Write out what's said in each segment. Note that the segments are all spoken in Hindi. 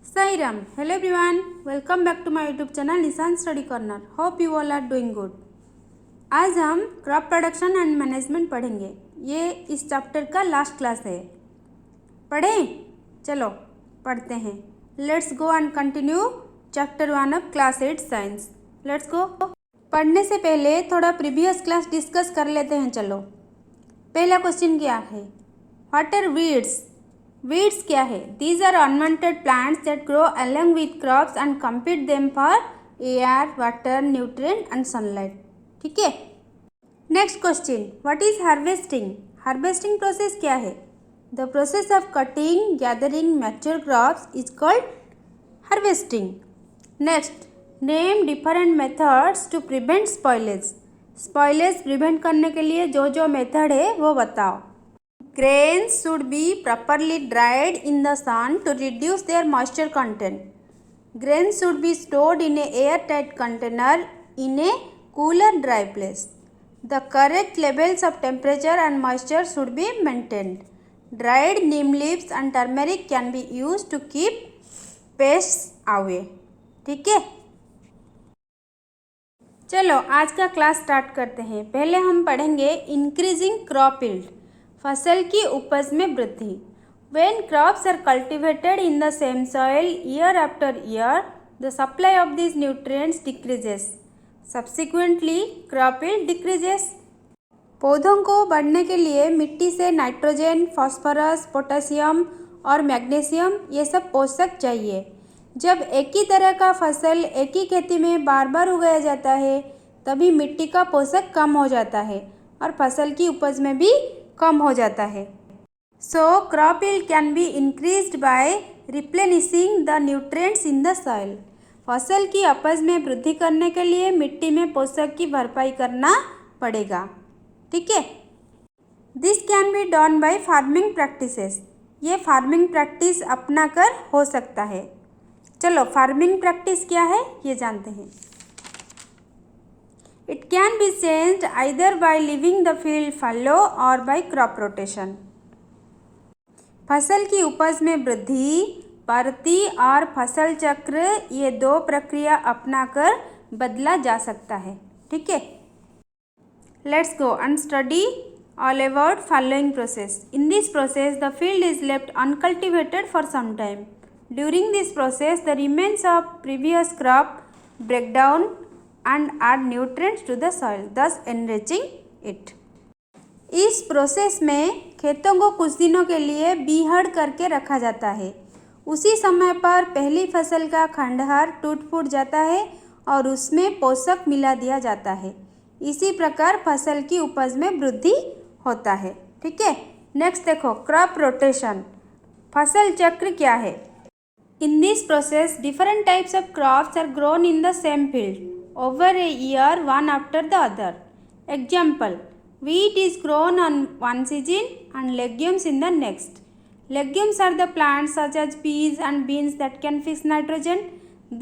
Sairam, hello everyone, welcome back to my YouTube channel Nishan Study Corner. Hope you all are doing good. आज हम क्रॉप प्रोडक्शन एंड मैनेजमेंट पढ़ेंगे। ये इस चैप्टर का लास्ट क्लास है। पढ़ें? चलो पढ़ते हैं। Let's go and continue chapter 1 of class 8 science. Let's go. पढ़ने से पहले थोड़ा प्रीवियस क्लास डिस्कस कर लेते हैं। चलो, पहला क्वेश्चन क्या है? What are weeds? वीड्स क्या है? These are unwanted plants that grow along with crops and compete them for air, water, nutrient and sunlight. ठीक है। Next question, what is harvesting? Harvesting process क्या है? The process of cutting, gathering mature crops is called harvesting. Next, name different methods to prevent spoilage. Spoilage prevent करने के लिए जो जो मेथड है वो बताओ। Grains should be properly dried in the sun to reduce their moisture content. Grains should be stored in an airtight container in a cooler, dry place. The correct levels of temperature and moisture should be maintained. Dried neem leaves and turmeric can be used to keep pests away. ठीक है? चलो आज का क्लास स्टार्ट करते हैं। पहले हम पढ़ेंगे इंक्रीजिंग क्रॉप यील्ड, फसल की उपज में वृद्धि। When crops are cultivated in the same soil year after year, the supply of these nutrients decreases. Subsequently, crop yield decreases. पौधों को बढ़ने के लिए मिट्टी से नाइट्रोजन, फास्फोरस, पोटेशियम और मैग्नीशियम ये सब पोषक चाहिए। जब एक ही तरह का फसल एक ही खेती में बार बार उगाया जाता है तभी मिट्टी का पोषक कम हो जाता है और फसल की उपज में भी कम हो जाता है। So crop yield can be increased by replenishing the nutrients in the soil. फसल की उपज में वृद्धि करने के लिए मिट्टी में पोषक की भरपाई करना पड़ेगा। ठीक है। This can be done by farming practices. ये फार्मिंग प्रैक्टिस अपना कर हो सकता है। चलो फार्मिंग प्रैक्टिस क्या है ये जानते हैं। It can be changed either by leaving the field fallow or by crop rotation. फसल की उपज में वृद्धि, परती और फसल चक्र ये दो प्रक्रिया अपनाकर बदला जा सकता है। ठीक है। Let's go and study all about following process. In this process, the field is left uncultivated for some time. During this process, the remains of previous crop break down and add nutrients to the soil, thus enriching it. इस प्रोसेस में खेतों को कुछ दिनों के लिए बीहड़ करके रखा जाता है। उसी समय पर पहली फसल का खंडहर टूट फूट जाता है और उसमें पोषक मिला दिया जाता है। इसी प्रकार फसल की उपज में वृद्धि होता है। ठीक है। नेक्स्ट देखो, क्रॉप रोटेशन, फसल चक्र क्या है? In this process, different types of crops are grown in the same field over a year, one after the other. Example, wheat is grown on one season and legumes in the next. Legumes are the plants such as peas and beans that can fix nitrogen.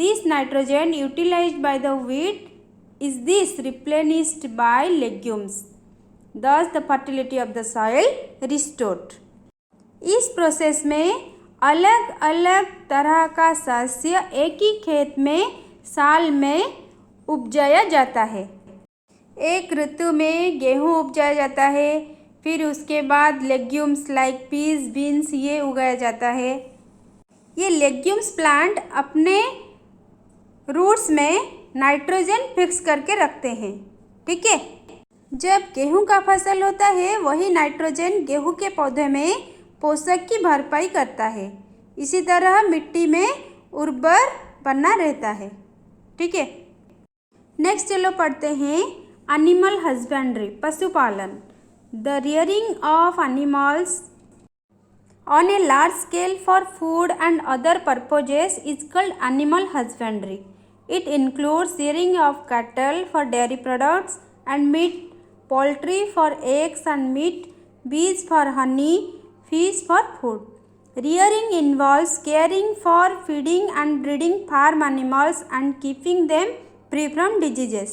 This nitrogen utilized by the wheat is replenished by legumes. Thus, the fertility of the soil restored. इस प्रोसेस में अलग अलग तरह का शस्य एक ही खेत में साल में उपजाया जाता है। एक ऋतु में गेहूँ उपजाया जाता है, फिर उसके बाद लेग्यूम्स लाइक पीस, बीन्स ये उगाया जाता है। ये लेग्यूम्स प्लांट अपने रूट्स में नाइट्रोजन फिक्स करके रखते हैं। ठीक है। जब गेहूँ का फसल होता है वही नाइट्रोजन गेहूँ के पौधे में पोषक की भरपाई करता है। इसी तरह मिट्टी में उर्वर बना रहता है। ठीक है। नेक्स्ट चलो पढ़ते हैं एनिमल हस्बेंड्री, पशुपालन। The rearing of animals on a large scale for food and other purposes is called animal husbandry. It includes rearing of cattle for dairy products and meat, poultry for eggs and meat, bees for honey, fish for food. Rearing involves caring for feeding and breeding farm animals and keeping them free from diseases.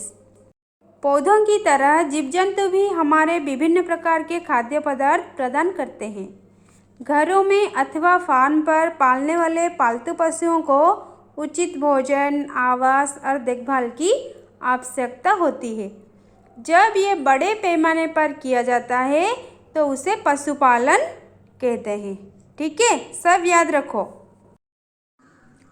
पौधों की तरह जीव जंतु भी हमारे विभिन्न प्रकार के खाद्य पदार्थ प्रदान करते हैं। घरों में अथवा फार्म पर पालने वाले पालतू पशुओं को उचित भोजन, आवास और देखभाल की आवश्यकता होती है। जब ये बड़े पैमाने पर किया जाता है तो उसे पशुपालन कहते हैं। ठीक है, सब याद रखो।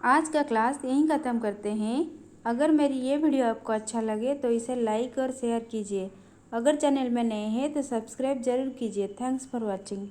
आज का क्लास यहीं ख़त्म करते हैं। अगर मेरी ये वीडियो आपको अच्छा लगे तो इसे लाइक और शेयर कीजिए। अगर चैनल में नए हैं तो सब्सक्राइब ज़रूर कीजिए। Thanks for watching.